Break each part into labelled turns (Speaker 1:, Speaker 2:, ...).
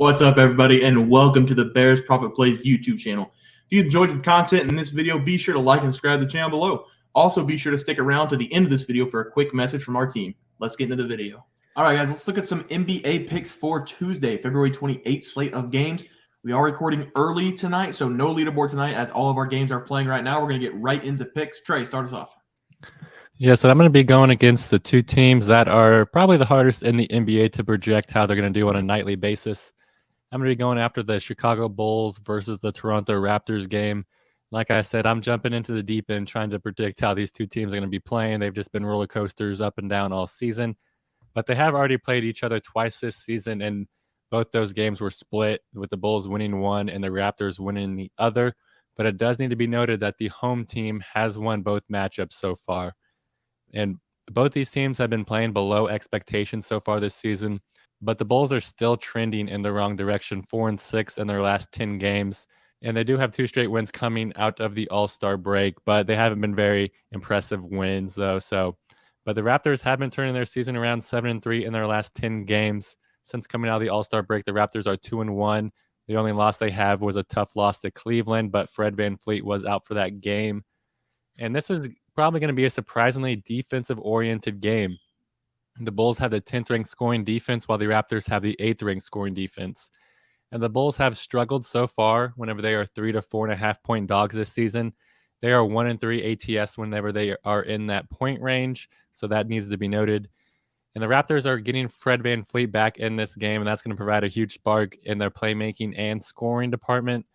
Speaker 1: What's up, everybody, and welcome to the Bears Profit Plays YouTube channel. If you enjoyed the content in this video, be sure to like and subscribe to the channel below. Also, be sure to stick around to the end of this video for a quick message from our team. Let's get into the video. All right, guys, let's look at some NBA picks for Tuesday, February 28th slate of games. We are recording early tonight, so no leaderboard tonight as all of our games are playing right now. We're going to get right into picks. Trey, start us off.
Speaker 2: Yeah, so I'm going to be going against the two teams that are probably the hardest in the NBA to project how they're going to do on a nightly basis. I'm going to be going after the Chicago Bulls versus the Toronto Raptors game. Like I said, I'm jumping into the deep end trying to predict how these two teams are going to be playing. They've just been roller coasters up and down all season, but they have already played each other twice this season, and both those games were split, with the Bulls winning one and the Raptors winning the other. But it does need to be noted that the home team has won both matchups so far. And both these teams have been playing below expectations so far this season, but the Bulls are still trending in the wrong direction, 4-6 in their last 10 games. And they do have two straight wins coming out of the All-Star break, but they haven't been very impressive wins, though. But the Raptors have been turning their season around, 7-3 in their last 10 games. Since coming out of the All-Star break, the Raptors are 2-1. The only loss they have was a tough loss to Cleveland, but Fred VanVleet was out for that game. And this is probably going to be a surprisingly defensive-oriented game. The Bulls have the 10th ranked scoring defense, while the Raptors have the 8th ranked scoring defense. And the Bulls have struggled so far whenever they are 3 to 4.5 point dogs this season. They are 1-3 ATS whenever they are in that point range, so that needs to be noted. And the Raptors are getting Fred VanVleet back in this game, and that's going to provide a huge spark in their playmaking and scoring department.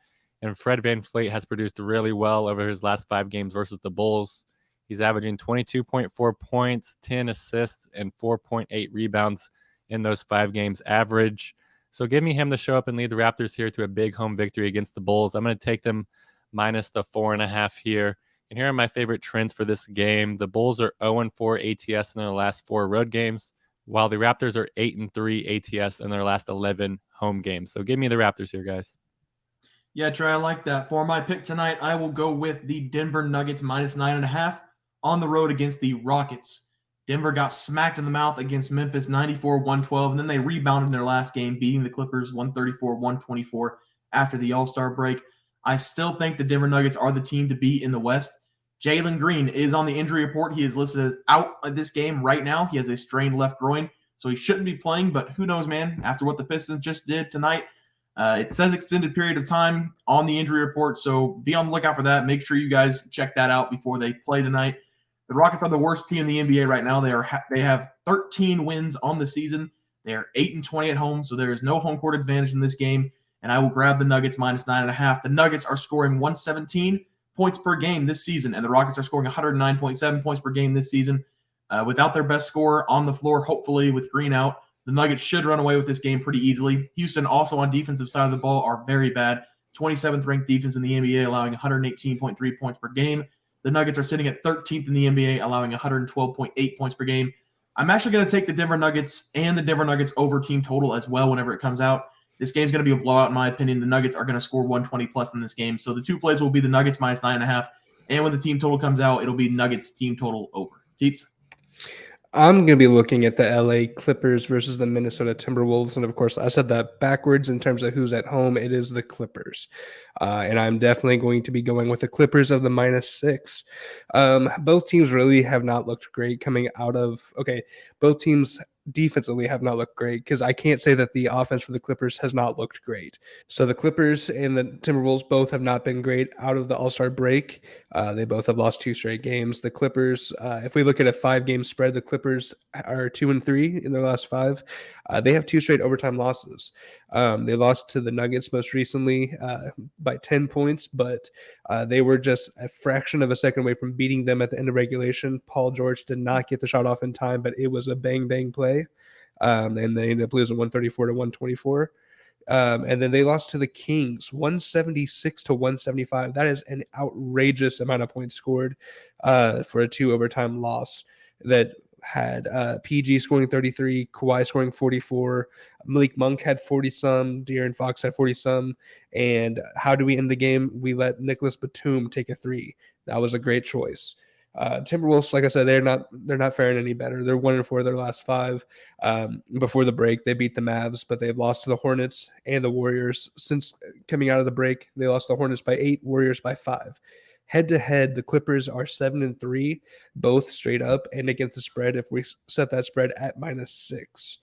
Speaker 2: And Fred VanVleet has produced really well over his last 5 games versus the Bulls. He's averaging 22.4 points, 10 assists, and 4.8 rebounds in those 5 games average. So give me him to show up and lead the Raptors here to a big home victory against the Bulls. I'm going to take them minus the 4.5 here. And here are my favorite trends for this game. The Bulls are 0-4 ATS in their last 4 road games, while the Raptors are 8-3 ATS in their last 11 home games. So give me the Raptors here, guys.
Speaker 1: Yeah, Trey, I like that. For my pick tonight, I will go with the Denver Nuggets minus 9.5 on the road against the Rockets. Denver got smacked in the mouth against Memphis 94-112, and then they rebounded in their last game, beating the Clippers 134-124 after the All-Star break. I still think the Denver Nuggets are the team to beat in the West. Jalen Green is on the injury report. He is listed as out of this game right now. He has a strained left groin, so he shouldn't be playing, but who knows, man, after what the Pistons just did tonight. It says extended period of time on the injury report, so be on the lookout for that. Make sure you guys check that out before they play tonight. The Rockets are the worst team in the NBA right now. They have 13 wins on the season. They are 8-20 at home, so there is no home court advantage in this game. And I will grab the Nuggets minus 9.5. The Nuggets are scoring 117 points per game this season, and the Rockets are scoring 109.7 points per game this season. Without their best scorer on the floor, hopefully with Green out, the Nuggets should run away with this game pretty easily. Houston, also on defensive side of the ball, are very bad. 27th ranked defense in the NBA, allowing 118.3 points per game. The Nuggets are sitting at 13th in the NBA, allowing 112.8 points per game. I'm actually going to take the Denver Nuggets and the Denver Nuggets over team total as well whenever it comes out. This game's going to be a blowout, in my opinion. The Nuggets are going to score 120 plus in this game. So the two plays will be the Nuggets minus 9.5. And when the team total comes out, it'll be Nuggets team total over. Teats?
Speaker 3: I'm going to be looking at the LA Clippers versus the Minnesota Timberwolves. And of course, I said that backwards in terms of who's at home. It is the Clippers. And I'm definitely going to be going with the Clippers of the -6. Both teams really have not looked great coming out of, both teams defensively have not looked great, because I can't say that the offense for the Clippers has not looked great. So the Clippers and the Timberwolves both have not been great out of the All-Star break. They both have lost 2 straight games. The Clippers, if we look at a 5-game spread, the Clippers are 2-3 in their last 5. They have 2 straight overtime losses. They lost to the Nuggets most recently by 10 points, but they were just a fraction of a second away from beating them at the end of regulation. Paul George did not get the shot off in time, but it was a bang play. And they ended up losing 134-124. And then they lost to the Kings 176-175. That is an outrageous amount of points scored for a 2 overtime loss that had PG scoring 33, Kawhi scoring 44, Malik Monk had 40-some, De'Aaron Fox had 40-some, and how do we end the game? We let Nicholas Batum take a 3. That was a great choice. Timberwolves, like I said, they're not faring any better. They're 1-4 their last 5. Before the break, they beat the Mavs, but they've lost to the Hornets and the Warriors since coming out of the break. They lost the Hornets by 8, Warriors by 5. Head to head, the Clippers are 7-3, both straight up and against the spread. If we set that spread at -6,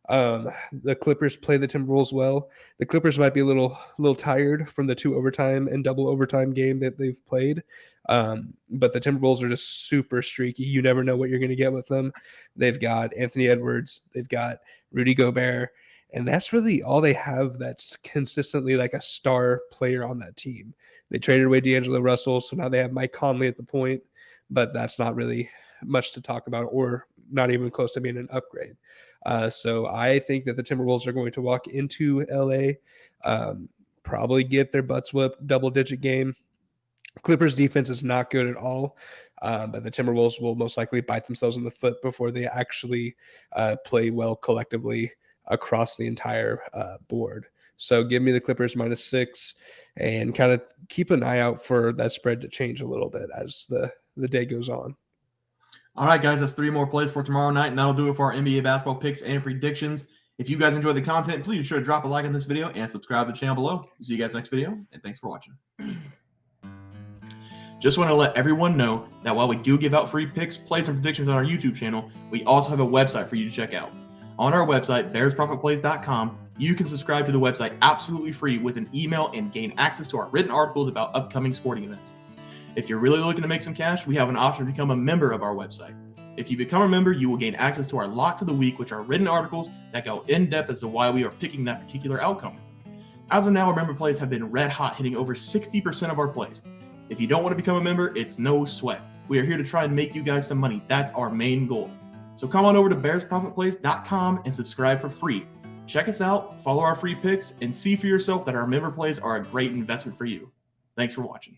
Speaker 3: the Clippers play the Timberwolves well. The Clippers might be a little tired from the 2 overtime and double overtime game that they've played. But the Timberwolves are just super streaky. You never know what you're going to get with them. They've got Anthony Edwards, they've got Rudy Gobert, and that's really all they have that's consistently like a star player on that team. They traded away D'Angelo Russell, so now they have Mike Conley at the point, but that's not really much to talk about or not even close to being an upgrade. So I think that the Timberwolves are going to walk into LA, probably get their butts whipped, double-digit game. Clippers defense is not good at all, but the Timberwolves will most likely bite themselves in the foot before they actually play well collectively across the entire board. So give me the Clippers -6 and kind of keep an eye out for that spread to change a little bit as the day goes on.
Speaker 1: All right, guys, that's 3 more plays for tomorrow night, and that'll do it for our NBA basketball picks and predictions. If you guys enjoyed the content, please be sure to drop a like on this video and subscribe to the channel below. See you guys next video, and thanks for watching. Just want to let everyone know that while we do give out free picks, plays, and predictions on our YouTube channel, we also have a website for you to check out. On our website, bearsprofitplays.com, you can subscribe to the website absolutely free with an email and gain access to our written articles about upcoming sporting events. If you're really looking to make some cash, we have an option to become a member of our website. If you become a member, you will gain access to our Locks of the Week, which are written articles that go in depth as to why we are picking that particular outcome. As of now, our member plays have been red hot, hitting over 60% of our plays. If you don't want to become a member, it's no sweat. We are here to try and make you guys some money. That's our main goal. So come on over to bearsprofitplays.com and subscribe for free. Check us out, follow our free picks, and see for yourself that our member plays are a great investment for you. Thanks for watching.